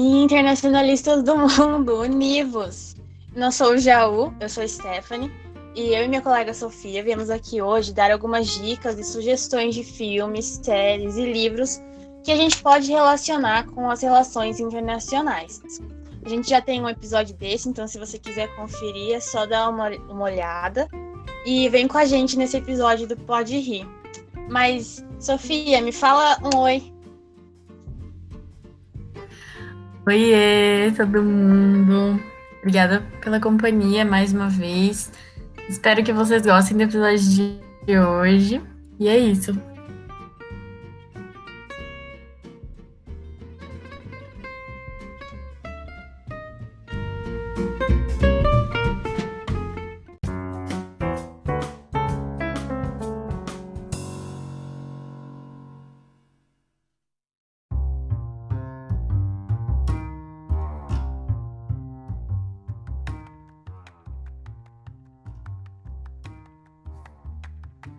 Internacionalistas do mundo, univos! Não sou o Jaú, eu sou a Stephanie, e eu e minha colega Sofia viemos aqui hoje dar algumas dicas e sugestões de filmes, séries e livros que a gente pode relacionar com as relações internacionais. A gente já tem um episódio desse, então se você quiser conferir, é só dar uma olhada. E vem com a gente nesse episódio do Pode Rir. Mas, Sofia, me fala um oi. Oiê, todo mundo! Obrigada pela companhia mais uma vez. Espero que vocês gostem do episódio de hoje. E é isso.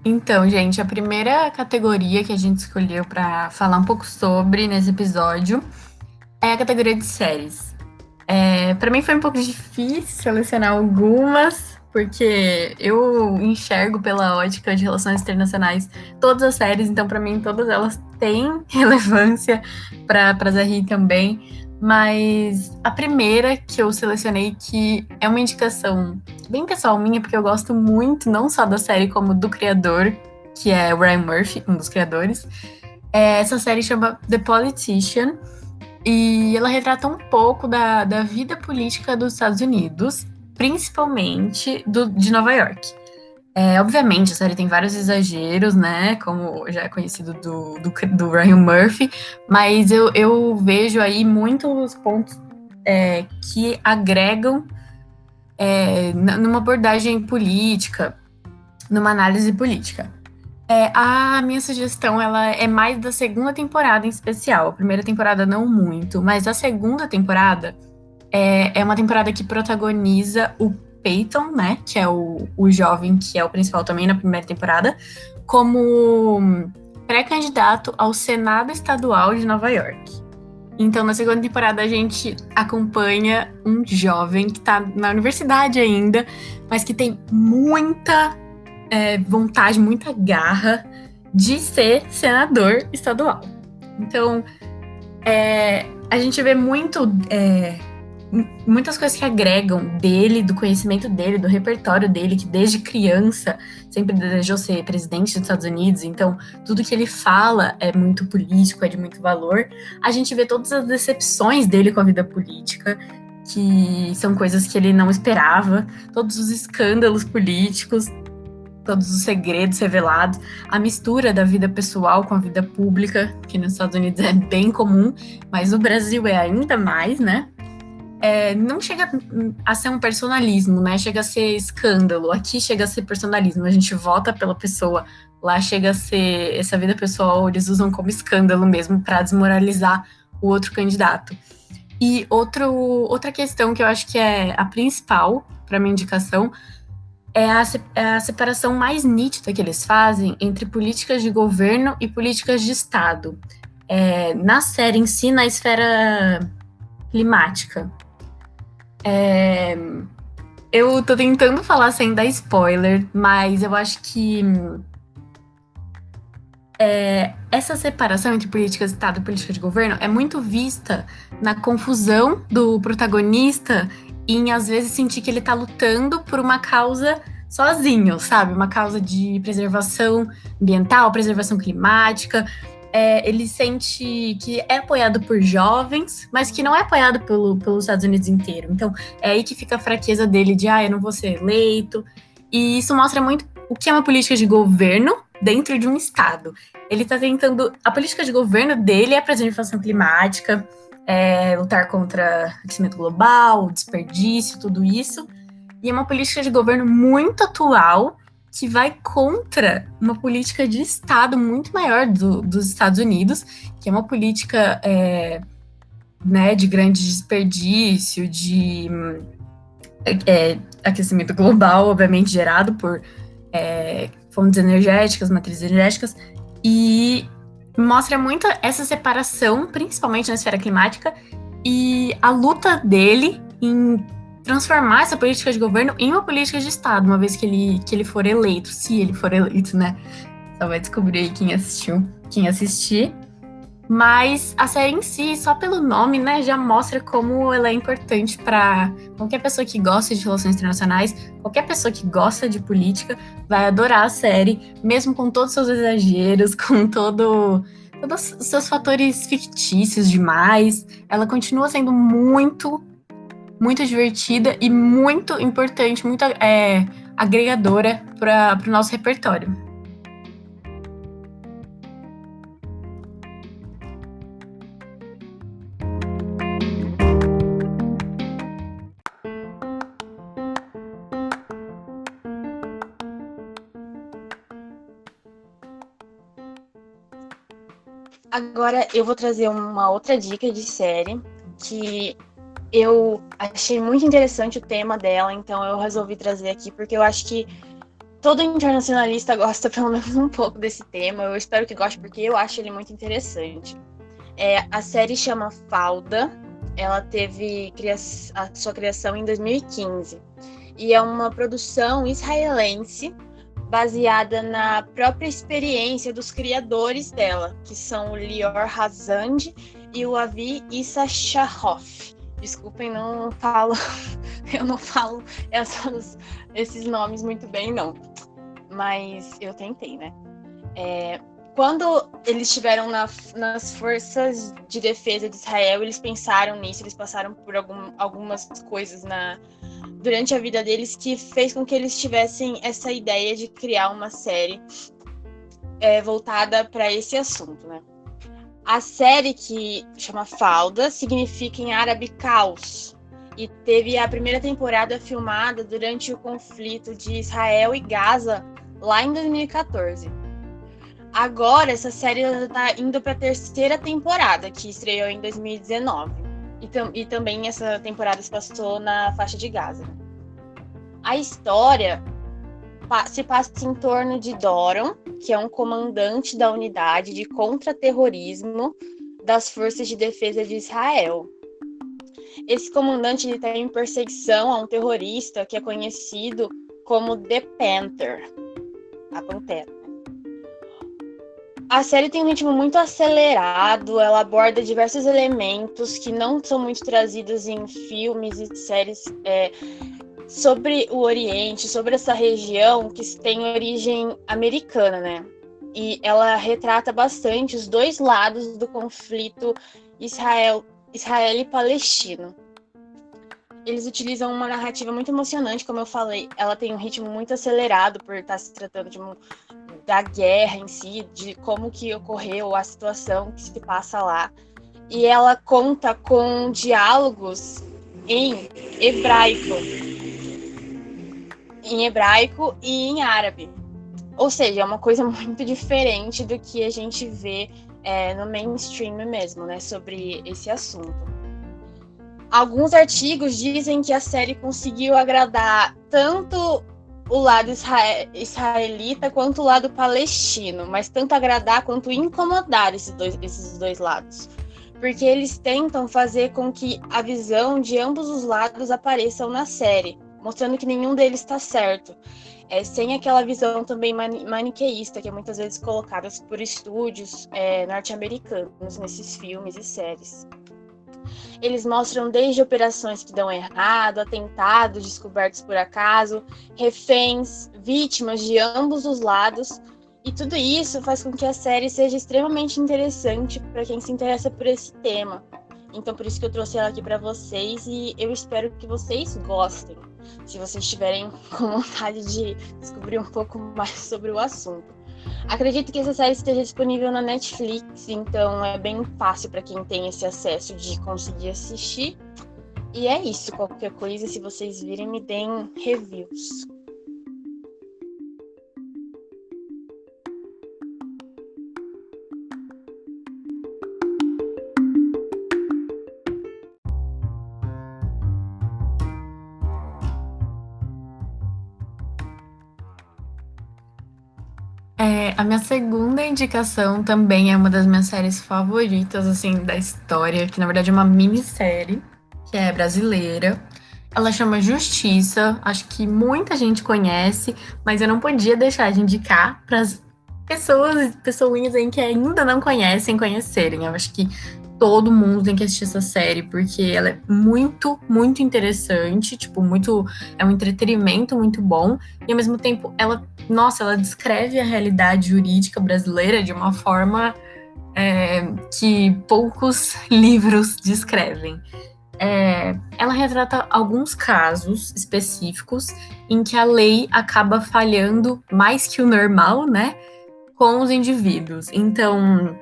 Então, gente, a primeira categoria que a gente escolheu para falar um pouco sobre nesse episódio é a categoria de séries. Para mim foi um pouco difícil selecionar algumas, porque eu enxergo pela ótica de relações internacionais todas as séries, então para mim todas elas têm relevância para Zahri também. Mas a primeira que eu selecionei, que é uma indicação bem pessoal minha, porque eu gosto muito, não só da série, como do criador, que é o Ryan Murphy, um dos criadores. Essa série chama The Politician, e ela retrata um pouco da vida política dos Estados Unidos, principalmente de Nova York. Obviamente, a série tem vários exageros, né? Como já é conhecido do Ryan Murphy, mas eu vejo aí muitos pontos que agregam numa abordagem política, numa análise política. A minha sugestão ela é mais da segunda temporada em especial. A primeira temporada não muito, mas a segunda temporada é uma temporada que protagoniza o Peyton, né, que é o jovem que é o principal também na primeira temporada, como pré-candidato ao Senado Estadual de Nova York. Então, na segunda temporada, a gente acompanha um jovem que está na universidade ainda, mas que tem muita vontade, muita garra de ser senador estadual. Então, a gente vê muitas coisas que agregam dele, do conhecimento dele, do repertório dele, que desde criança sempre desejou ser presidente dos Estados Unidos, então tudo que ele fala é muito político, é de muito valor. A gente vê todas as decepções dele com a vida política, que são coisas que ele não esperava, todos os escândalos políticos, todos os segredos revelados, a mistura da vida pessoal com a vida pública, que nos Estados Unidos é bem comum, mas no Brasil é ainda mais, né? Não chega a ser um personalismo, né? Chega a ser escândalo. Aqui chega a ser personalismo. A gente vota pela pessoa. Lá chega a ser essa vida pessoal. Eles usam como escândalo mesmo para desmoralizar o outro candidato. E outra questão que eu acho que é a principal para minha indicação é a separação mais nítida que eles fazem entre políticas de governo e políticas de Estado. Na série em si, na esfera climática. Eu tô tentando falar sem dar spoiler, mas eu acho que essa separação entre políticas de Estado e política de governo é muito vista na confusão do protagonista em, às vezes, sentir que ele tá lutando por uma causa sozinho, sabe? Uma causa de preservação ambiental, preservação climática. Ele sente que é apoiado por jovens, mas que não é apoiado pelos Estados Unidos inteiro. Então, é aí que fica a fraqueza dele de, eu não vou ser eleito. E isso mostra muito o que é uma política de governo dentro de um Estado. Ele está tentando... A política de governo dele é a preservação climática, lutar contra o aquecimento global, o desperdício, tudo isso. E é uma política de governo muito atual, que vai contra uma política de Estado muito maior dos Estados Unidos, que é uma política de grande desperdício, de aquecimento global, obviamente gerado por fontes energéticas, matrizes energéticas, e mostra muito essa separação, principalmente na esfera climática, e a luta dele em transformar essa política de governo em uma política de Estado, uma vez que ele for eleito, se ele for eleito, né? Só vai descobrir aí quem assistir. Mas a série em si, só pelo nome, né, já mostra como ela é importante para qualquer pessoa que gosta de relações internacionais, qualquer pessoa que gosta de política vai adorar a série, mesmo com todos os seus exageros, com todos os seus fatores fictícios demais. Ela continua sendo muito, muito divertida e muito importante, muito agregadora para o nosso repertório. Agora eu vou trazer uma outra dica de série que eu achei muito interessante o tema dela, então eu resolvi trazer aqui porque eu acho que todo internacionalista gosta pelo menos um pouco desse tema. Eu espero que goste porque eu acho ele muito interessante. A série chama Falda. Ela teve a sua criação em 2015 e é uma produção israelense baseada na própria experiência dos criadores dela, que são o Lior Hazand e o Avi Issachar-Hoff. Desculpem, eu não falo esses nomes muito bem, não. Mas eu tentei, né? Quando eles estiveram nas forças de defesa de Israel, eles pensaram nisso, eles passaram por algumas coisas durante a vida deles que fez com que eles tivessem essa ideia de criar uma série voltada para esse assunto, né? A série, que chama Falda, significa em árabe caos, e teve a primeira temporada filmada durante o conflito de Israel e Gaza, lá em 2014. Agora, essa série está indo para a terceira temporada, que estreou em 2019. E também essa temporada se passou na faixa de Gaza. A história se passa em torno de Doron, que é um comandante da unidade de contra-terrorismo das Forças de Defesa de Israel. Esse comandante está em perseguição a um terrorista que é conhecido como The Panther, a Pantera. A série tem um ritmo muito acelerado, ela aborda diversos elementos que não são muito trazidos em filmes e séries sobre o Oriente, sobre essa região que tem origem americana, né? E ela retrata bastante os dois lados do conflito Israel e Palestina. Eles utilizam uma narrativa muito emocionante, como eu falei. Ela tem um ritmo muito acelerado por estar se tratando da guerra em si, de como que ocorreu a situação que se passa lá. E ela conta com diálogos em hebraico e em árabe. Ou seja, é uma coisa muito diferente do que a gente vê no mainstream mesmo, né, sobre esse assunto. Alguns artigos dizem que a série conseguiu agradar tanto o lado israelita quanto o lado palestino, mas tanto agradar quanto incomodar esses dois lados. Porque eles tentam fazer com que a visão de ambos os lados apareçam na série, mostrando que nenhum deles está certo. Sem aquela visão também maniqueísta, que é muitas vezes colocada por estúdios norte-americanos nesses filmes e séries. Eles mostram desde operações que dão errado, atentados descobertos por acaso, reféns, vítimas de ambos os lados, e tudo isso faz com que a série seja extremamente interessante para quem se interessa por esse tema. Então, por isso que eu trouxe ela aqui para vocês, e eu espero que vocês gostem, se vocês estiverem com vontade de descobrir um pouco mais sobre o assunto. Acredito que essa série esteja disponível na Netflix, então é bem fácil para quem tem esse acesso de conseguir assistir. E é isso, qualquer coisa, se vocês virem, me deem reviews. A minha segunda indicação também é uma das minhas séries favoritas, assim, da história, que na verdade é uma minissérie, que é brasileira. Ela chama Justiça, acho que muita gente conhece, mas eu não podia deixar de indicar para as pessoinhas aí que ainda não conhecem, conhecerem. Eu acho que todo mundo tem que assistir essa série, porque ela é muito, muito interessante, tipo, é um entretenimento muito bom, e ao mesmo tempo ela descreve a realidade jurídica brasileira de uma forma que poucos livros descrevem. Ela retrata alguns casos específicos em que a lei acaba falhando mais que o normal, né, com os indivíduos. Então,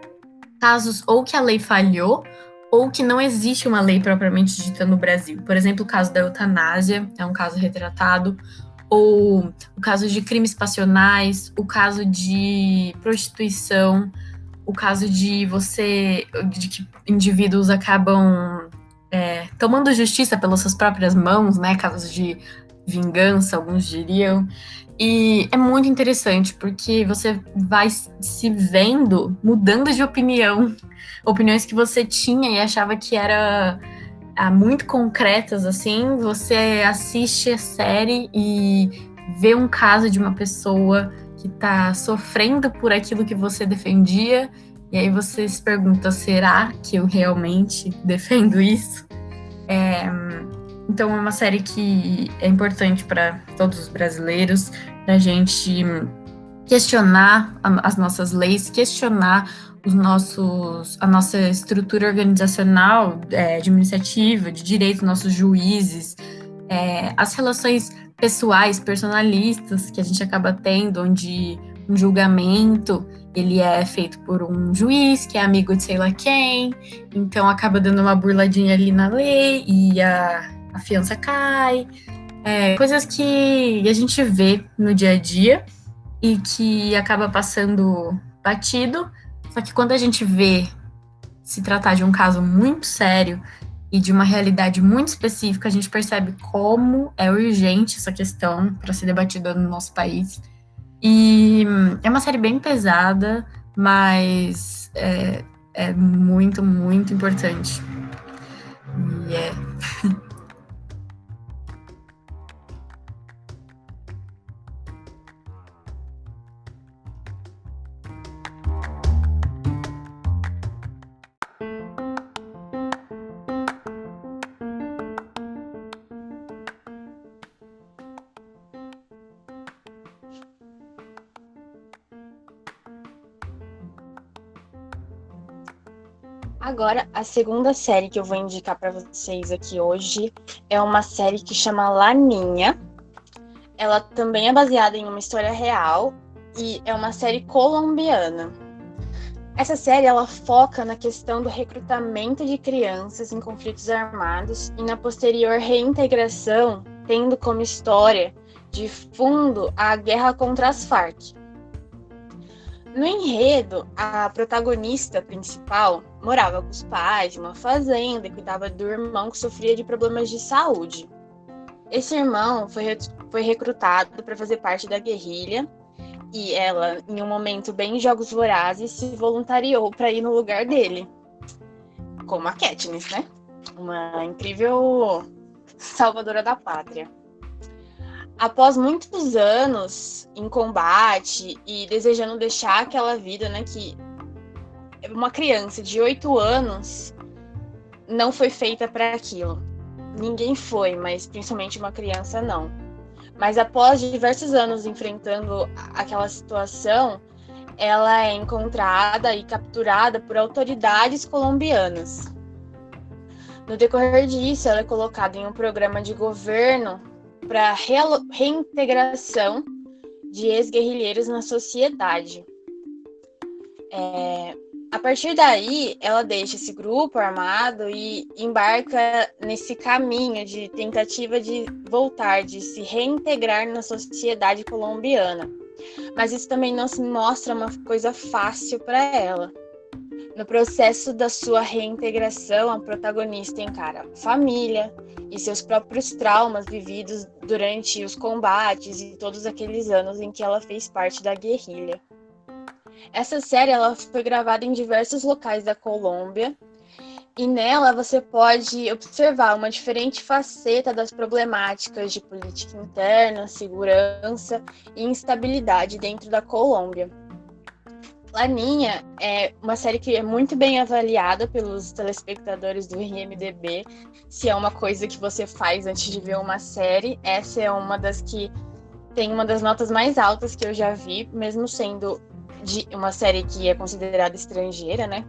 casos ou que a lei falhou ou que não existe uma lei propriamente dita no Brasil. Por exemplo, o caso da eutanásia é um caso retratado, ou o caso de crimes passionais, o caso de prostituição, o caso de que indivíduos acabam tomando justiça pelas suas próprias mãos, né? Casos de vingança, alguns diriam. E é muito interessante, porque você vai se vendo mudando de opinião. Opiniões que você tinha e achava que era muito concretas, assim. Você assiste a série e vê um caso de uma pessoa que tá sofrendo por aquilo que você defendia. E aí você se pergunta, será que eu realmente defendo isso? Então é uma série que é importante para todos os brasileiros, para a gente questionar as nossas leis, questionar a nossa estrutura organizacional, administrativa, de direito, nossos juízes, as relações pessoais, personalistas que a gente acaba tendo, onde um julgamento ele é feito por um juiz que é amigo de sei lá quem, então acaba dando uma burladinha ali na lei e a fiança cai. Coisas que a gente vê no dia a dia e que acaba passando batido, só que quando a gente vê se tratar de um caso muito sério e de uma realidade muito específica, a gente percebe como é urgente essa questão para ser debatida no nosso país. E é uma série bem pesada, mas é muito, muito importante. E Agora, a segunda série que eu vou indicar para vocês aqui hoje é uma série que chama Laninha. Ela também é baseada em uma história real e é uma série colombiana. Essa série ela foca na questão do recrutamento de crianças em conflitos armados e na posterior reintegração, tendo como história de fundo a guerra contra as Farc. No enredo, a protagonista principal morava com os pais em uma fazenda e cuidava do irmão que sofria de problemas de saúde. Esse irmão foi recrutado para fazer parte da guerrilha e ela, em um momento bem Jogos Vorazes, se voluntariou para ir no lugar dele, como a Katniss, né? Uma incrível salvadora da pátria. Após muitos anos em combate e desejando deixar aquela vida, né, que uma criança de 8 anos não foi feita para aquilo. Ninguém foi, mas principalmente uma criança não. Mas após diversos anos enfrentando aquela situação, ela é encontrada e capturada por autoridades colombianas. No decorrer disso, ela é colocada em um programa de governo para reintegração de ex-guerrilheiros na sociedade. A partir daí, ela deixa esse grupo armado e embarca nesse caminho de tentativa de voltar, de se reintegrar na sociedade colombiana. Mas isso também não se mostra uma coisa fácil para ela. No processo da sua reintegração, a protagonista encara família e seus próprios traumas vividos durante os combates e todos aqueles anos em que ela fez parte da guerrilha. Essa série ela foi gravada em diversos locais da Colômbia e nela você pode observar uma diferente faceta das problemáticas de política interna, segurança e instabilidade dentro da Colômbia. Laninha é uma série que é muito bem avaliada pelos telespectadores do IMDb. Se é uma coisa que você faz antes de ver uma série, essa é uma das que tem uma das notas mais altas que eu já vi, mesmo sendo de uma série que é considerada estrangeira, né?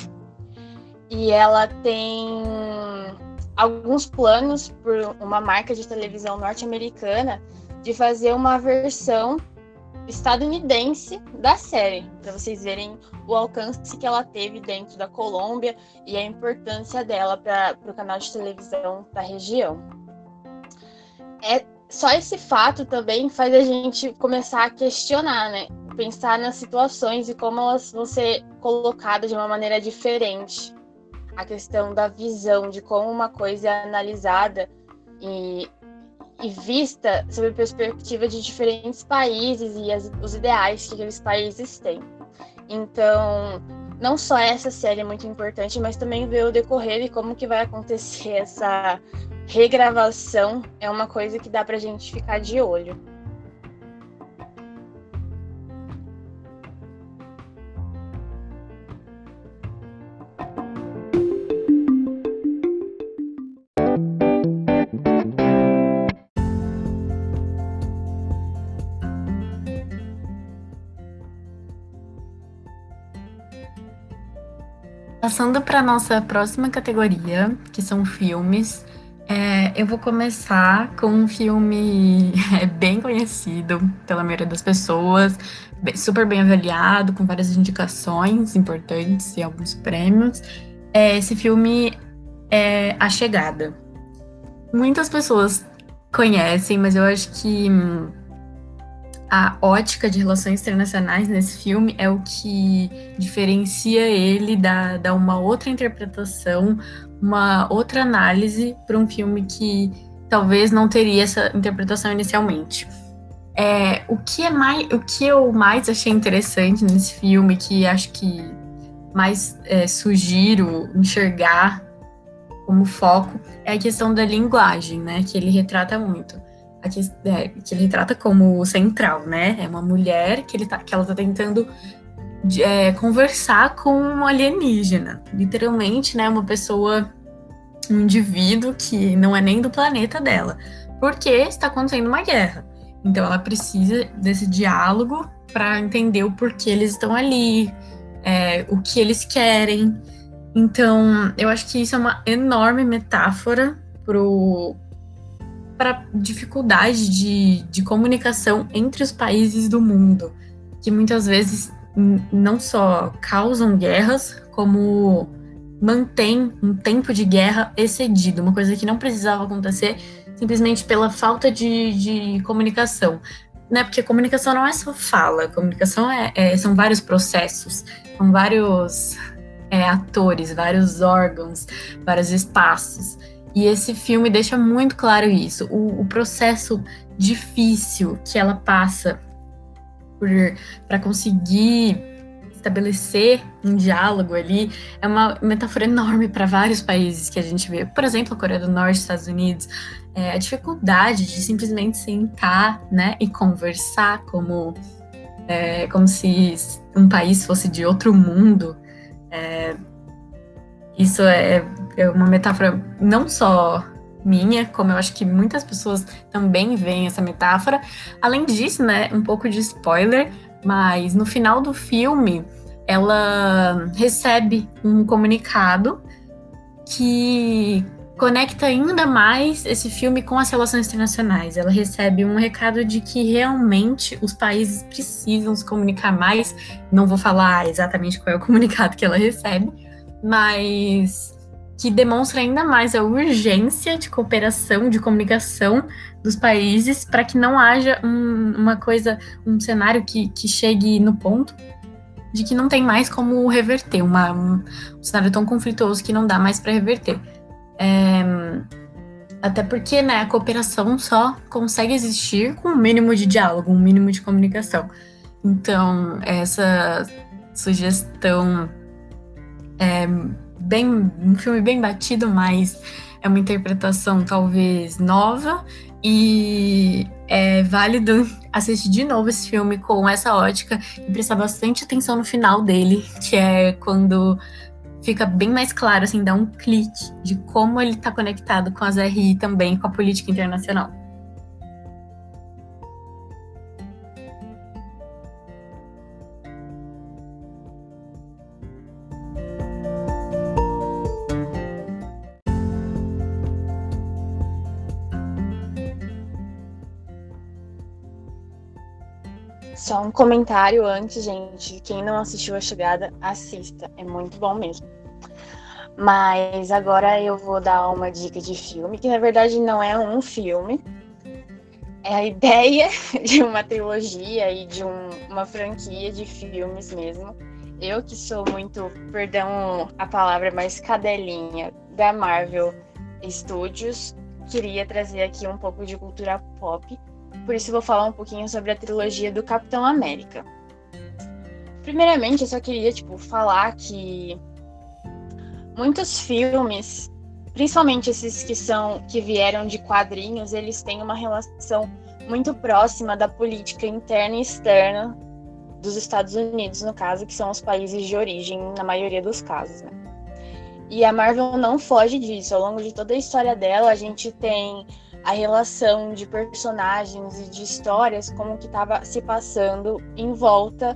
E ela tem alguns planos por uma marca de televisão norte-americana de fazer uma versão estadunidense da série, para vocês verem o alcance que ela teve dentro da Colômbia e a importância dela para o canal de televisão da região. Só esse fato também faz a gente começar a questionar, né? Pensar nas situações e como elas vão ser colocadas de uma maneira diferente. A questão da visão, de como uma coisa é analisada e vista sob a perspectiva de diferentes países e os ideais que aqueles países têm. Então, não só essa série é muito importante, mas também ver o decorrer e como que vai acontecer essa regravação é uma coisa que dá pra gente ficar de olho. Passando para nossa próxima categoria, que são filmes, eu vou começar com um filme bem conhecido pela maioria das pessoas, super bem avaliado, com várias indicações importantes e alguns prêmios. Esse filme é A Chegada. Muitas pessoas conhecem, mas eu acho que a ótica de relações internacionais nesse filme é o que diferencia ele da uma outra interpretação, uma outra análise para um filme que talvez não teria essa interpretação inicialmente. O que eu mais achei interessante nesse filme, que acho que mais sugiro enxergar como foco, é a questão da linguagem, né, que ele retrata muito. Que ele retrata como central, né? É uma mulher que ela tá tentando conversar com um alienígena. Literalmente, né? Uma pessoa, um indivíduo que não é nem do planeta dela. Porque está acontecendo uma guerra. Então, ela precisa desse diálogo para entender o porquê eles estão ali, o que eles querem. Então, eu acho que isso é uma enorme metáfora para dificuldade de comunicação entre os países do mundo, que muitas vezes não só causam guerras, como mantém um tempo de guerra excedido, uma coisa que não precisava acontecer simplesmente pela falta de comunicação. Né? Porque comunicação não é só fala, comunicação são vários processos, são vários atores, vários órgãos, vários espaços. E esse filme deixa muito claro isso, o processo difícil que ela passa para conseguir estabelecer um diálogo ali, é uma metáfora enorme para vários países que a gente vê. Por exemplo, a Coreia do Norte, Estados Unidos, a dificuldade de simplesmente sentar, né, e conversar como se um país fosse de outro mundo. Isso é uma metáfora não só minha, como eu acho que muitas pessoas também veem essa metáfora. Além disso, né, um pouco de spoiler, mas no final do filme, ela recebe um comunicado que conecta ainda mais esse filme com as relações internacionais. Ela recebe um recado de que realmente os países precisam se comunicar mais. Não vou falar exatamente qual é o comunicado que ela recebe, mas que demonstra ainda mais a urgência de cooperação, de comunicação dos países para que não haja um cenário que chegue no ponto de que não tem mais como reverter, um cenário tão conflituoso que não dá mais para reverter. Até porque, né, a cooperação só consegue existir com um mínimo de diálogo, um mínimo de comunicação. Então, sugestão, um filme bem batido, mas é uma interpretação talvez nova, e é válido assistir de novo esse filme com essa ótica e prestar bastante atenção no final dele, que é quando fica bem mais claro, assim, dá um clique de como ele está conectado com as RI e também com a política internacional. Só um comentário antes, gente. Quem não assistiu A Chegada, assista. É muito bom mesmo. Mas agora eu vou dar uma dica de filme, que na verdade não é um filme. É a ideia de uma trilogia e de uma franquia de filmes mesmo. Eu que sou muito, perdão a palavra, mas cadelinha da Marvel Studios, queria trazer aqui um pouco de cultura pop. Por isso vou falar um pouquinho sobre a trilogia do Capitão América. Primeiramente, eu só queria falar que muitos filmes, principalmente esses que vieram de quadrinhos, eles têm uma relação muito próxima da política interna e externa dos Estados Unidos, no caso, que são os países de origem, na maioria dos casos, né? E a Marvel não foge disso. Ao longo de toda a história dela, a gente tem a relação de personagens e de histórias, como que estava se passando em volta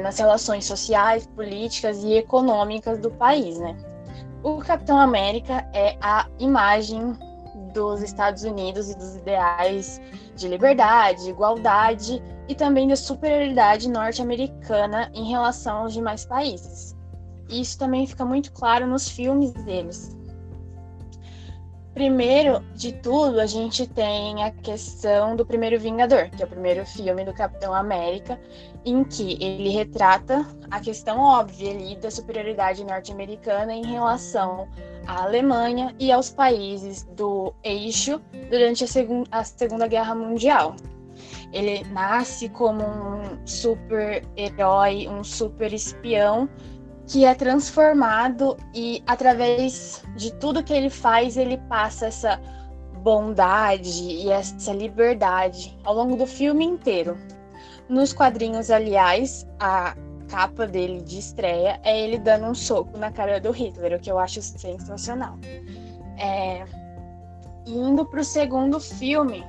nas relações sociais, políticas e econômicas do país, né? O Capitão América é a imagem dos Estados Unidos e dos ideais de liberdade, igualdade e também da superioridade norte-americana em relação aos demais países. E isso também fica muito claro nos filmes deles. Primeiro de tudo, a gente tem a questão do Primeiro Vingador, que é o primeiro filme do Capitão América, em que ele retrata a questão óbvia ali da superioridade norte-americana em relação à Alemanha e aos países do eixo durante a Segunda Guerra Mundial. Ele nasce como um super-herói, um super-espião, que é transformado e, através de tudo que ele faz, ele passa essa bondade e essa liberdade ao longo do filme inteiro. Nos quadrinhos, aliás, a capa dele de estreia é ele dando um soco na cara do Hitler, o que eu acho sensacional. Indo para o segundo filme,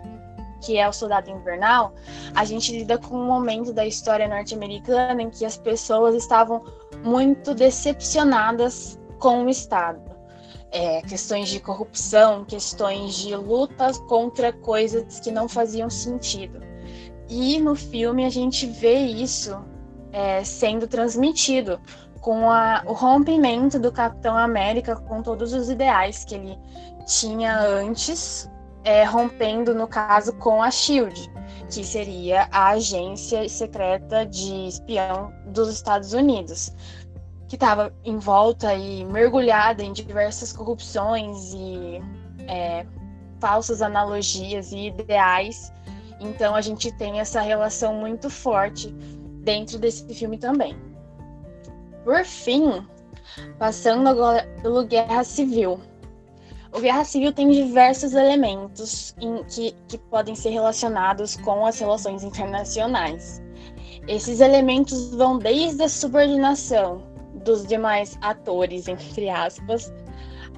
que é O Soldado Invernal, a gente lida com um momento da história norte-americana em que as pessoas estavam muito decepcionadas com o Estado. Questões de corrupção, questões de lutas contra coisas que não faziam sentido. E no filme a gente vê isso sendo transmitido com o rompimento do Capitão América com todos os ideais que ele tinha antes, rompendo, no caso, com a SHIELD, que seria a agência secreta de espião dos Estados Unidos, que estava envolta e mergulhada em diversas corrupções e falsas analogias e ideais. Então a gente tem essa relação muito forte dentro desse filme também. Por fim, passando agora pelo Guerra Civil. O Guerra Civil tem diversos elementos que podem ser relacionados com as relações internacionais. Esses elementos vão desde a subordinação dos demais atores, entre aspas,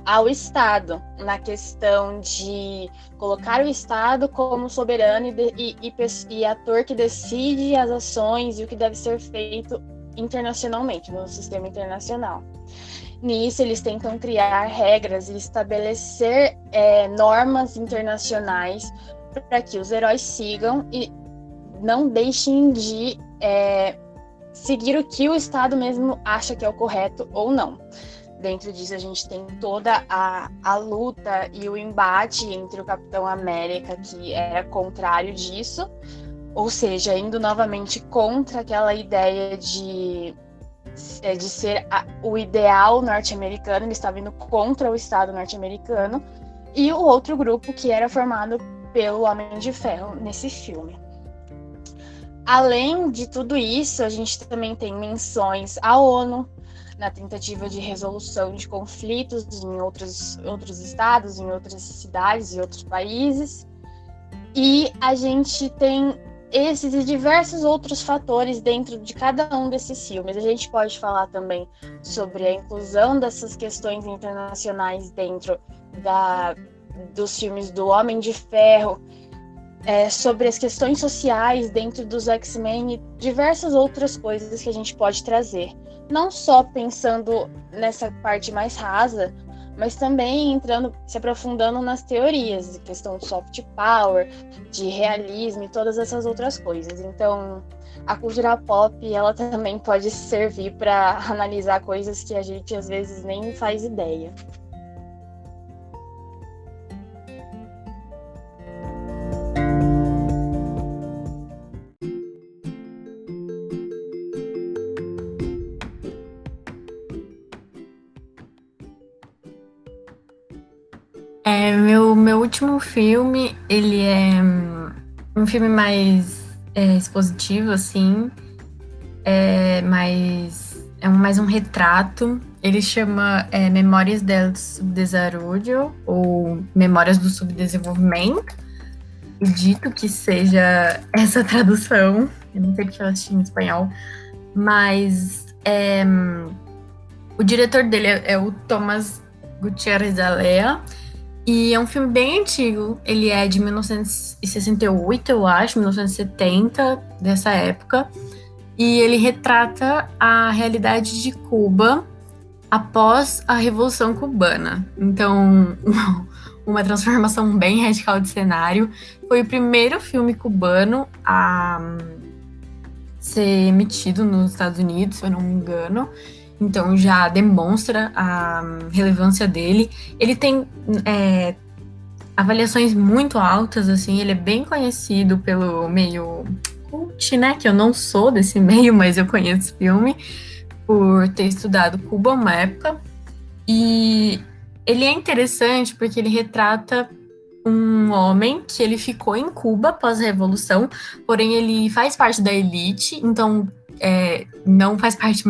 ao Estado, na questão de colocar o Estado como soberano e ator que decide as ações e o que deve ser feito internacionalmente, no sistema internacional. Nisso, eles tentam criar regras e estabelecer normas internacionais para que os heróis sigam e não deixem de seguir o que o Estado mesmo acha que é o correto ou não. Dentro disso, a gente tem toda a luta e o embate entre o Capitão América, que era contrário disso, ou seja, indo novamente contra aquela ideia de ser o ideal norte-americano, ele estava indo contra o Estado norte-americano, e o outro grupo que era formado pelo Homem de Ferro nesse filme. Além de tudo isso, a gente também tem menções à ONU na tentativa de resolução de conflitos em outros estados, em outras cidades e outros países. E a gente tem esses e diversos outros fatores dentro de cada um desses filmes. A gente pode falar também sobre a inclusão dessas questões internacionais dentro dos filmes do Homem de Ferro, sobre as questões sociais dentro dos X-Men e diversas outras coisas que a gente pode trazer. Não só pensando nessa parte mais rasa, mas também se aprofundando nas teorias, de questão de soft power, de realismo e todas essas outras coisas. Então, a cultura pop, ela também pode servir para analisar coisas que a gente às vezes nem faz ideia. Meu último filme, ele é um filme mais expositivo, assim, é mais um retrato. Ele chama Memórias del Subdesarrollo, ou Memórias do Subdesenvolvimento. Acredito que seja essa tradução, eu não sei porque eu assisti em espanhol, mas o diretor dele é o Tomás Gutiérrez Alea, e é um filme bem antigo. Ele é de 1968, eu acho, 1970, dessa época. E ele retrata a realidade de Cuba após a Revolução Cubana. Então, uma transformação bem radical de cenário. Foi o primeiro filme cubano a ser emitido nos Estados Unidos, se eu não me engano. Então já demonstra a relevância dele. Ele tem avaliações muito altas, assim. Ele é bem conhecido pelo meio cult, né? Que eu não sou desse meio, mas eu conheço o filme por ter estudado Cuba uma época. E ele é interessante porque ele retrata um homem que ele ficou em Cuba após a Revolução, porém ele faz parte da elite, então não faz parte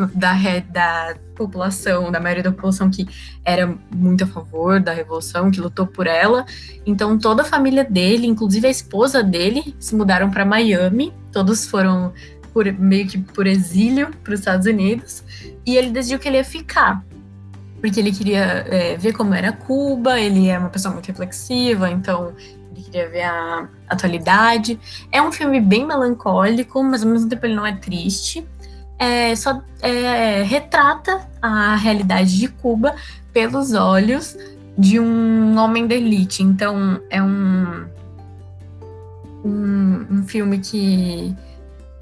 da população, da maioria da população que era muito a favor da Revolução, que lutou por ela. Então toda a família dele, inclusive a esposa dele, se mudaram para Miami. Todos foram meio que por exílio para os Estados Unidos, e ele decidiu que ele ia ficar, porque ele queria ver como era Cuba. Ele é uma pessoa muito reflexiva, então ele queria ver a atualidade. É um filme bem melancólico, mas ao mesmo tempo ele não é triste. Retrata a realidade de Cuba pelos olhos de um homem da elite. Então é um filme que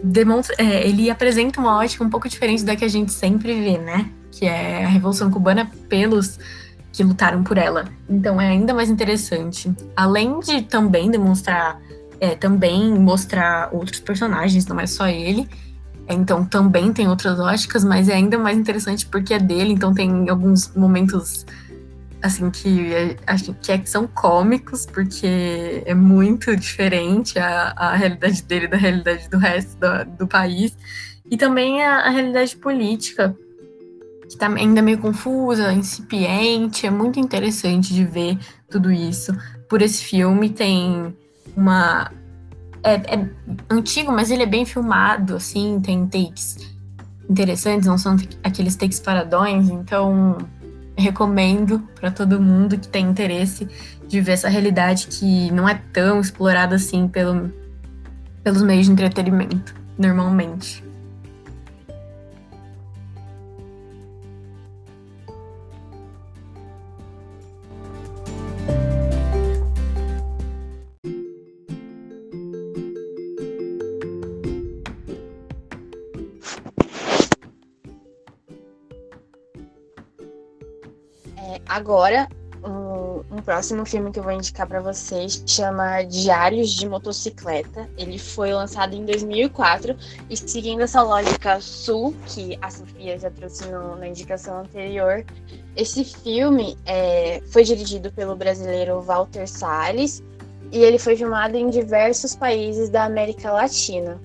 demonstra, ele apresenta uma ótica um pouco diferente da que a gente sempre vê, né? Que é a Revolução Cubana pelos que lutaram por ela. Então é ainda mais interessante. Além de também demonstrar, também mostrar outros personagens, não é só ele. Então também tem outras óticas, mas é ainda mais interessante porque é dele. Então tem alguns momentos assim que acho que são cômicos, porque é muito diferente a realidade dele da realidade do resto do país. E também a realidade política, que tá ainda meio confusa, incipiente. É muito interessante de ver tudo isso. Por esse filme tem uma... É antigo, mas ele é bem filmado, assim, tem takes interessantes, não são aqueles takes paradões, então recomendo para todo mundo que tem interesse de ver essa realidade que não é tão explorada assim pelos meios de entretenimento, normalmente. Agora, um próximo filme que eu vou indicar para vocês chama Diários de Motocicleta. Ele foi lançado em 2004 e, seguindo essa lógica Sul, que a Sofia já trouxe na indicação anterior, esse filme foi dirigido pelo brasileiro Walter Salles e ele foi filmado em diversos países da América Latina.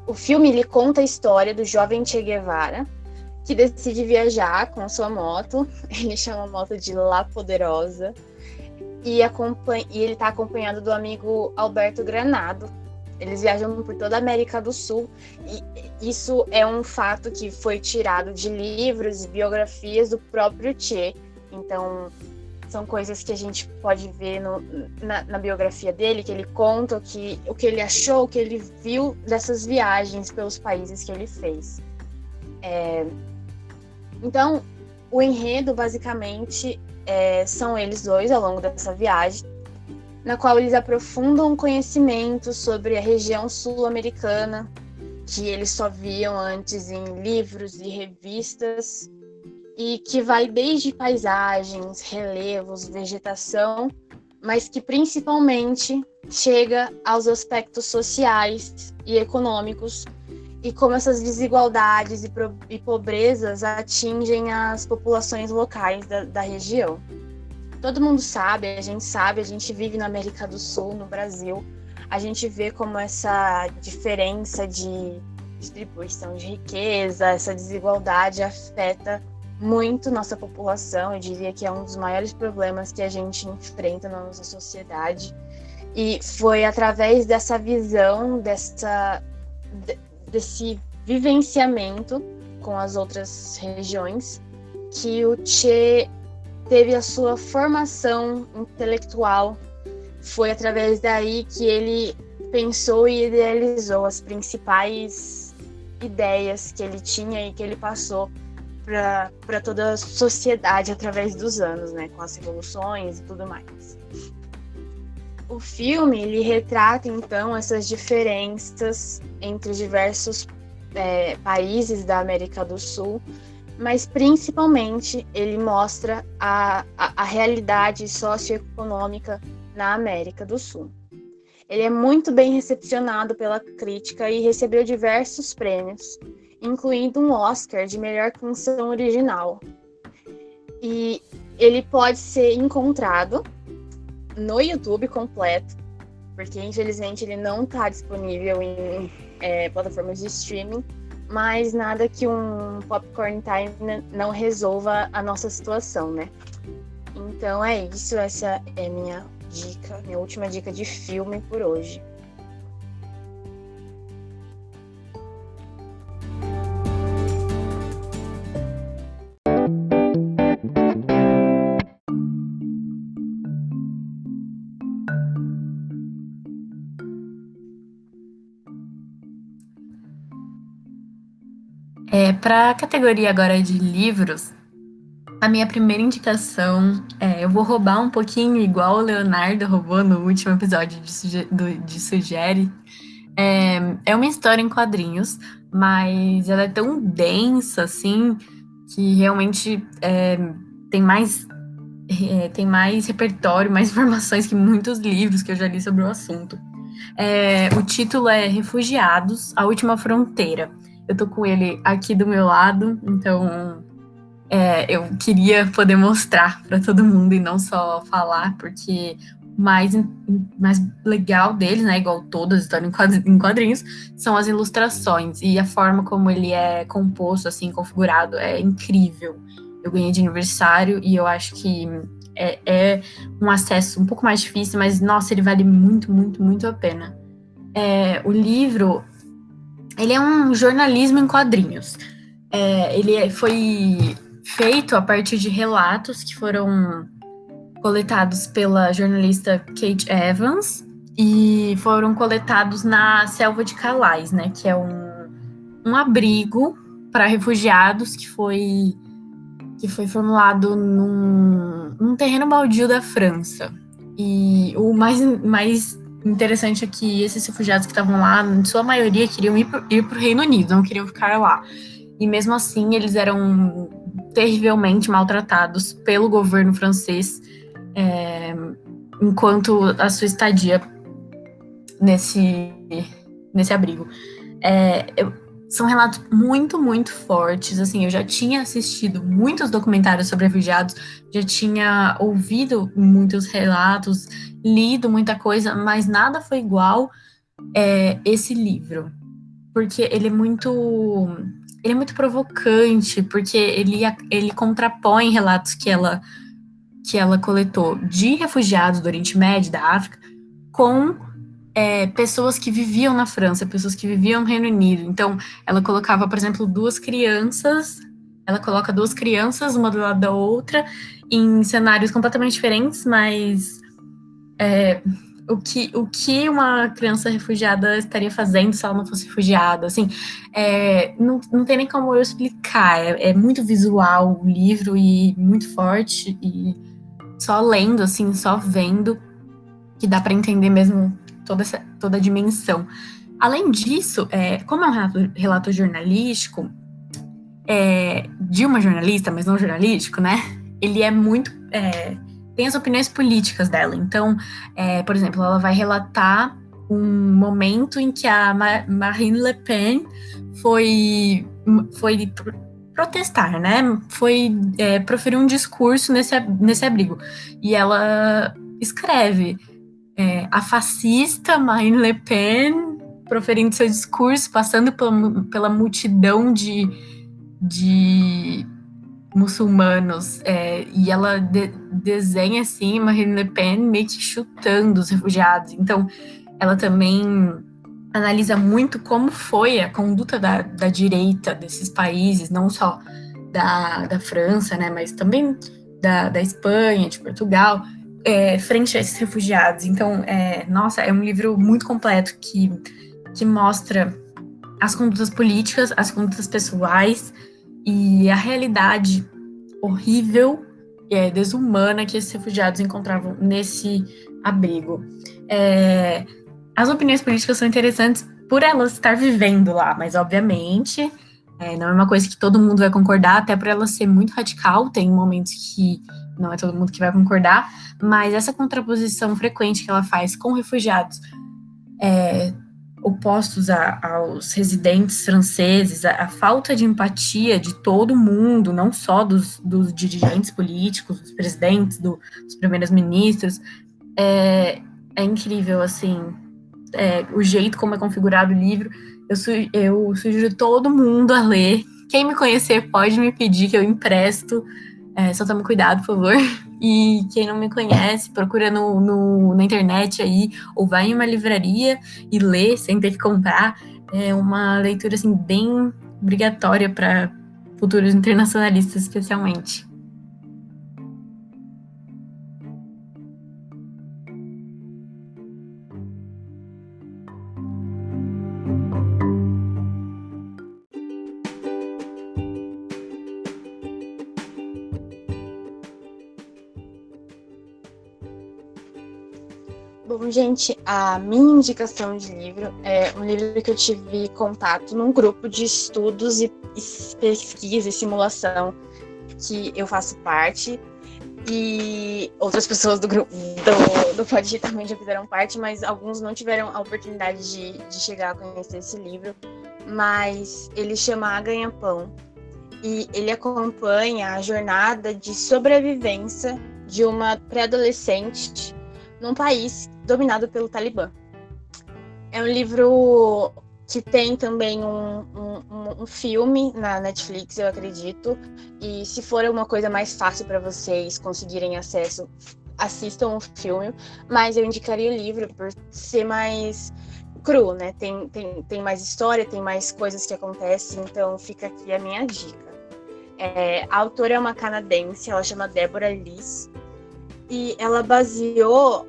O filme ele conta a história do jovem Che Guevara, que decide viajar com sua moto. Ele chama a moto de La Poderosa. E ele está acompanhado do amigo Alberto Granado. Eles viajam por toda a América do Sul. E isso é um fato que foi tirado de livros e biografias do próprio Che. Então, são coisas que a gente pode ver na biografia dele, que ele conta o que ele achou, o que ele viu dessas viagens pelos países que ele fez. Então, o enredo, basicamente, são eles dois ao longo dessa viagem, na qual eles aprofundam conhecimento sobre a região sul-americana, que eles só viam antes em livros e revistas, e que vai desde paisagens, relevos, vegetação, mas que principalmente chega aos aspectos sociais e econômicos, e como essas desigualdades e pobrezas atingem as populações locais da região. Todo mundo sabe, a gente vive na América do Sul, no Brasil, a gente vê como essa diferença de distribuição de riqueza, essa desigualdade afeta muito nossa população. Eu diria que é um dos maiores problemas que a gente enfrenta na nossa sociedade. E foi através dessa visão, desse vivenciamento com as outras regiões, que o Che teve a sua formação intelectual. Foi através daí que ele pensou e idealizou as principais ideias que ele tinha e que ele passou para toda a sociedade através dos anos, né, com as revoluções e tudo mais. O filme ele retrata então essas diferenças entre diversos países da América do Sul, mas principalmente ele mostra a realidade socioeconômica na América do Sul. Ele é muito bem recepcionado pela crítica e recebeu diversos prêmios, incluindo um Oscar de melhor canção original. E ele pode ser encontrado no YouTube completo, porque infelizmente ele não está disponível em plataformas de streaming, mas nada que um Popcorn Time não resolva a nossa situação, né? Então é isso, essa é minha última dica de filme por hoje. Para a categoria agora de livros, a minha primeira indicação eu vou roubar um pouquinho, igual o Leonardo roubou no último episódio de Sugere. É uma história em quadrinhos, mas ela é tão densa, assim, que realmente tem mais repertório, mais informações que muitos livros que eu já li sobre o assunto. O título é Refugiados, A Última Fronteira. Eu tô com ele aqui do meu lado, então eu queria poder mostrar para todo mundo e não só falar, porque o mais legal dele, né, igual todas as histórias em quadrinhos, são as ilustrações e a forma como ele é composto, assim, configurado, é incrível. Eu ganhei de aniversário e eu acho que é um acesso um pouco mais difícil, mas, nossa, ele vale muito, muito, muito a pena. O livro, ele é um jornalismo em quadrinhos. Ele foi feito a partir de relatos que foram coletados pela jornalista Kate Evans e foram coletados na selva de Calais, né, que é um abrigo para refugiados que foi formulado num terreno baldio da França. E o mais interessante é que esses refugiados que estavam lá, em sua maioria, queriam ir para o Reino Unido, não queriam ficar lá. E mesmo assim, eles eram terrivelmente maltratados pelo governo francês enquanto a sua estadia nesse abrigo. São relatos muito, muito fortes. Assim, eu já tinha assistido muitos documentários sobre refugiados, já tinha ouvido muitos relatos, lido muita coisa, mas nada foi igual esse livro, porque ele é muito provocante, porque ele contrapõe relatos que ela coletou de refugiados do Oriente Médio, da África, com pessoas que viviam na França, pessoas que viviam no Reino Unido. Então, ela colocava, por exemplo, ela coloca duas crianças, uma do lado da outra, em cenários completamente diferentes, mas o que uma criança refugiada estaria fazendo se ela não fosse refugiada, assim, não tem nem como eu explicar, é muito visual o livro e muito forte, e só lendo, assim, só vendo, que dá para entender mesmo toda a dimensão. Além disso, como é um relato jornalístico, de uma jornalista, mas não jornalístico, né? Ele é muito. Tem as opiniões políticas dela. Então, por exemplo, ela vai relatar um momento em que a Marine Le Pen foi protestar, né? Foi proferir um discurso nesse abrigo. E ela escreve a fascista Marine Le Pen proferindo seu discurso, passando pela multidão de muçulmanos, e ela desenha assim Marine Le Pen meio que chutando os refugiados. Então, ela também analisa muito como foi a conduta da direita desses países, não só da França, né, mas também da Espanha, de Portugal, frente a esses refugiados. Então, nossa, é um livro muito completo que mostra as condutas políticas, as condutas pessoais e a realidade horrível e desumana que esses refugiados encontravam nesse abrigo. As opiniões políticas são interessantes por ela estar vivendo lá, mas obviamente não é uma coisa que todo mundo vai concordar, até por ela ser muito radical, tem momentos que não é todo mundo que vai concordar, mas essa contraposição frequente que ela faz com refugiados opostos aos residentes franceses, a falta de empatia de todo mundo, não só dos dirigentes políticos, dos presidentes, dos primeiros ministros, é incrível, assim, o jeito como é configurado o livro. Eu sugiro todo mundo a ler. Quem me conhecer pode me pedir que eu empresto, só tome cuidado, por favor. E quem não me conhece, procura na internet aí, ou vai em uma livraria e lê sem ter que comprar. É uma leitura, assim, bem obrigatória para futuros internacionalistas, especialmente. Bom, gente, a minha indicação de livro é um livro que eu tive contato num grupo de estudos e pesquisa e simulação que eu faço parte, e outras pessoas do grupo do Pode também já fizeram parte, mas alguns não tiveram a oportunidade de chegar a conhecer esse livro. Mas ele chama A Ganha-Pão, e ele acompanha a jornada de sobrevivência de uma pré-adolescente num país dominado pelo Talibã. É um livro que tem também um filme na Netflix, eu acredito, e se for uma coisa mais fácil para vocês conseguirem acesso, assistam o filme, mas eu indicaria o livro por ser mais cru, né? Tem mais história, tem mais coisas que acontecem, então fica aqui a minha dica. A autora é uma canadense, ela chama Deborah Liss, e ela baseou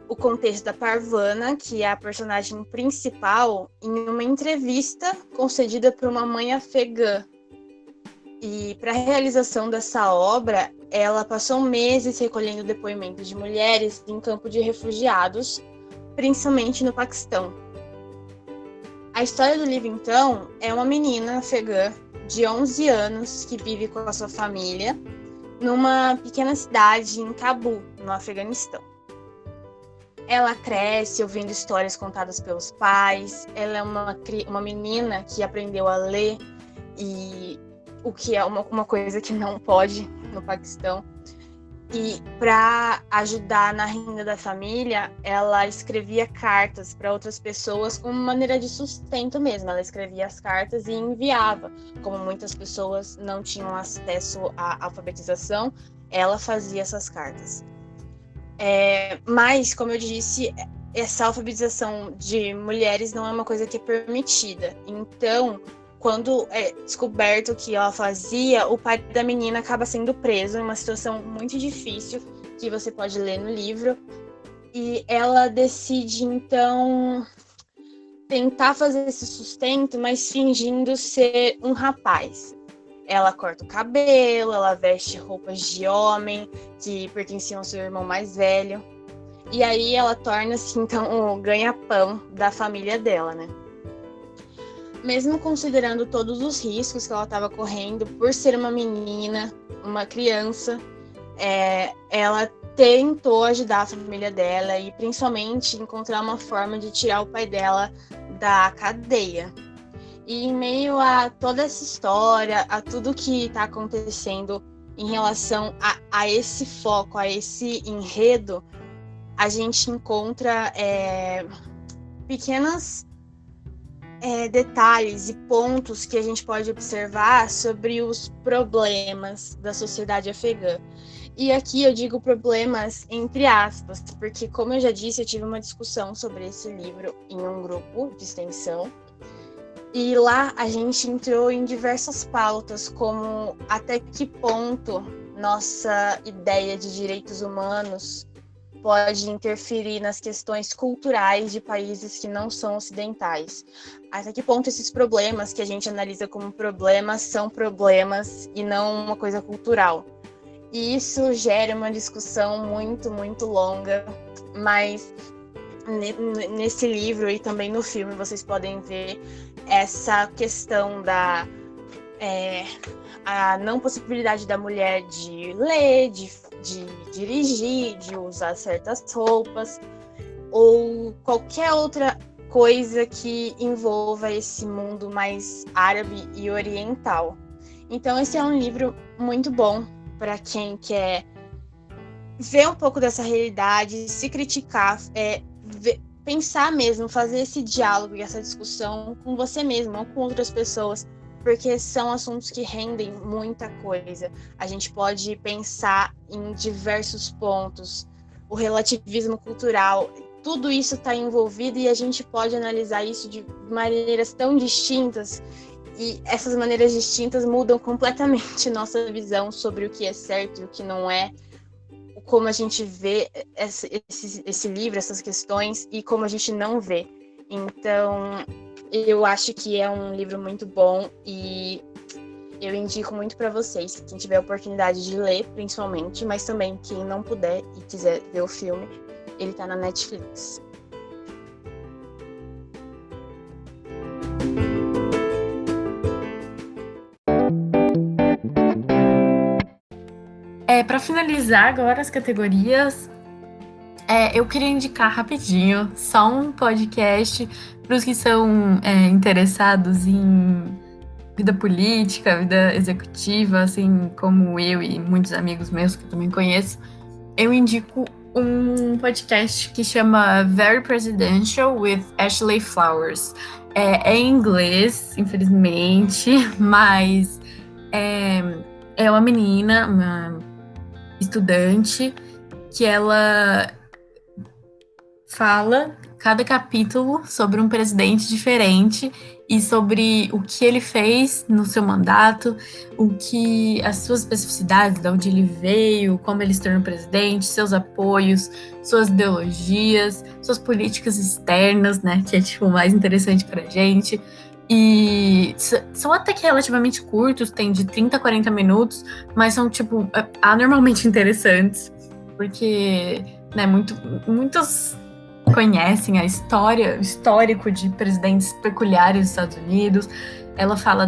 o contexto da Parvana, que é a personagem principal, em uma entrevista concedida por uma mãe afegã. E para a realização dessa obra, ela passou meses recolhendo depoimentos de mulheres em campo de refugiados, principalmente no Paquistão. A história do livro, então, é uma menina afegã de 11 anos que vive com a sua família numa pequena cidade em Cabul, no Afeganistão. Ela cresce ouvindo histórias contadas pelos pais. Ela é uma menina que aprendeu a ler, e o que é uma coisa que não pode no Paquistão. E para ajudar na renda da família, ela escrevia cartas para outras pessoas como maneira de sustento mesmo. Ela escrevia as cartas e enviava. Como muitas pessoas não tinham acesso à alfabetização, ela fazia essas cartas. Mas, como eu disse, essa alfabetização de mulheres não é uma coisa que é permitida. Então, quando é descoberto o que ela fazia, o pai da menina acaba sendo preso em uma situação muito difícil, que você pode ler no livro. E ela decide, então, tentar fazer esse sustento, mas fingindo ser um rapaz. Ela corta o cabelo, ela veste roupas de homem que pertenciam ao seu irmão mais velho. E aí ela torna-se, então, o ganha-pão da família dela, né? Mesmo considerando todos os riscos que ela estava correndo por ser uma menina, uma criança, ela tentou ajudar a família dela e principalmente encontrar uma forma de tirar o pai dela da cadeia. E em meio a toda essa história, a tudo que está acontecendo em relação a esse foco, a esse enredo, a gente encontra pequenos detalhes e pontos que a gente pode observar sobre os problemas da sociedade afegã. E aqui eu digo problemas entre aspas, porque, como eu já disse, eu tive uma discussão sobre esse livro em um grupo de extensão. E lá a gente entrou em diversas pautas, como até que ponto nossa ideia de direitos humanos pode interferir nas questões culturais de países que não são ocidentais. Até que ponto esses problemas que a gente analisa como problemas são problemas e não uma coisa cultural. E isso gera uma discussão muito, muito longa, mas nesse livro e também no filme vocês podem ver essa questão da a não possibilidade da mulher de ler, de dirigir, de usar certas roupas ou qualquer outra coisa que envolva esse mundo mais árabe e oriental. Então esse é um livro muito bom para quem quer ver um pouco dessa realidade, se criticar, pensar mesmo, fazer esse diálogo e essa discussão com você mesmo, não com outras pessoas, porque são assuntos que rendem muita coisa. A gente pode pensar em diversos pontos, o relativismo cultural, tudo isso está envolvido e a gente pode analisar isso de maneiras tão distintas, e essas maneiras distintas mudam completamente nossa visão sobre o que é certo e o que não é, como a gente vê esse livro, essas questões, e como a gente não vê. Então, eu acho que é um livro muito bom e eu indico muito para vocês, quem tiver a oportunidade de ler, principalmente, mas também quem não puder e quiser ver o filme, ele tá na Netflix. Para finalizar agora as categorias, eu queria indicar rapidinho só um podcast para os que são interessados em vida política, vida executiva, assim como eu e muitos amigos meus que eu também conheço. Eu indico um podcast que chama Very Presidential with Ashley Flowers. É em inglês, infelizmente, mas é uma menina, uma estudante, que ela fala cada capítulo sobre um presidente diferente e sobre o que ele fez no seu mandato, as suas especificidades, de onde ele veio, como ele se tornou presidente, seus apoios, suas ideologias, suas políticas externas, né, que é tipo o mais interessante pra gente. E são até que relativamente curtos, tem de 30 a 40 minutos, mas são tipo anormalmente interessantes, porque né, muitos conhecem o histórico de presidentes peculiares dos Estados Unidos. Ela fala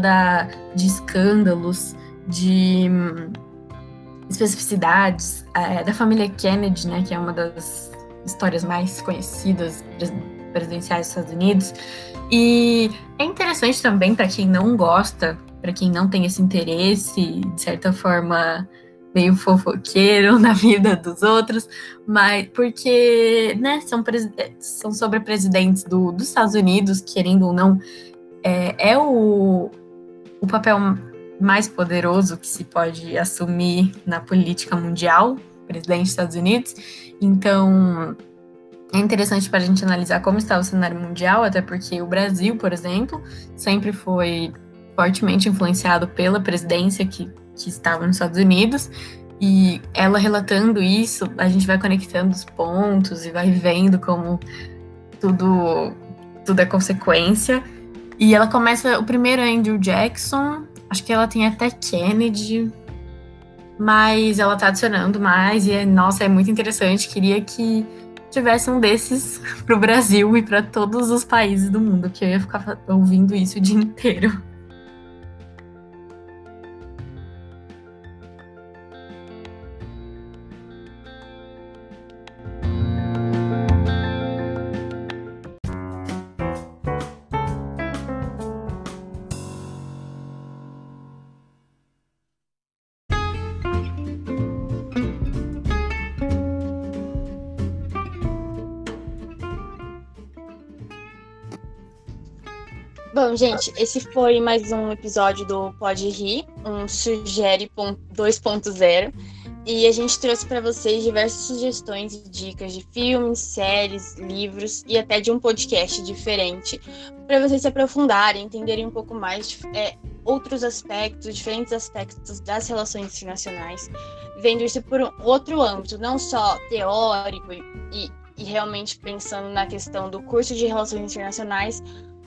de escândalos, de especificidades da família Kennedy, né, que é uma das histórias mais conhecidas presidenciais dos Estados Unidos. E é interessante também para quem não gosta, para quem não tem esse interesse, de certa forma, meio fofoqueiro na vida dos outros, mas porque, né, são sobre presidentes dos Estados Unidos, querendo ou não, é o papel mais poderoso que se pode assumir na política mundial, presidente dos Estados Unidos. Então, é interessante para a gente analisar como está o cenário mundial, até porque o Brasil, por exemplo, sempre foi fortemente influenciado pela presidência que estava nos Estados Unidos, e ela relatando isso, a gente vai conectando os pontos e vai vendo como tudo é consequência. E ela começa, o primeiro é Andrew Jackson, acho que ela tem até Kennedy, mas ela tá adicionando mais, e nossa, é muito interessante, queria que tivesse um desses pro Brasil e para todos os países do mundo, que eu ia ficar ouvindo isso o dia inteiro. Bom, gente, esse foi mais um episódio do Pode Rir, um Sugere 2.0. E a gente trouxe para vocês diversas sugestões e dicas de filmes, séries, livros e até de um podcast diferente, para vocês se aprofundarem, entenderem um pouco mais outros aspectos, diferentes aspectos das relações internacionais, vendo isso por um outro âmbito, não só teórico e realmente pensando na questão do curso de relações internacionais,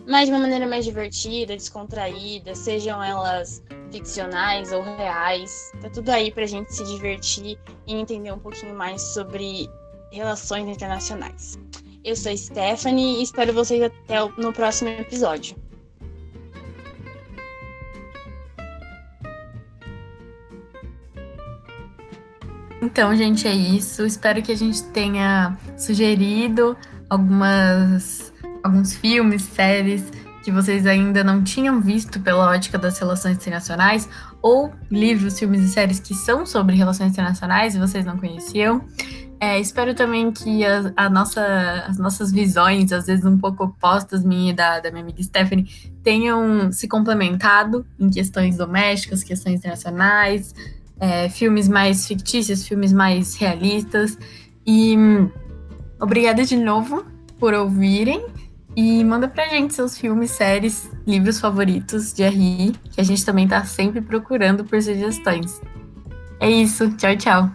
mas de uma maneira mais divertida, descontraída, sejam elas ficcionais ou reais. Tá tudo aí pra gente se divertir e entender um pouquinho mais sobre relações internacionais. Eu sou Stephanie e espero vocês até no próximo episódio. Então, gente, é isso. Espero que a gente tenha sugerido alguns filmes, séries que vocês ainda não tinham visto pela ótica das relações internacionais, ou livros, filmes e séries que são sobre relações internacionais e vocês não conheciam. Espero também que as nossas visões, às vezes um pouco opostas, minha e da minha amiga Stephanie, tenham se complementado em questões domésticas, questões internacionais, filmes mais fictícios, filmes mais realistas. E obrigada de novo por ouvirem. E manda pra gente seus filmes, séries, livros favoritos de RI, que a gente também tá sempre procurando por sugestões. É isso, tchau, tchau.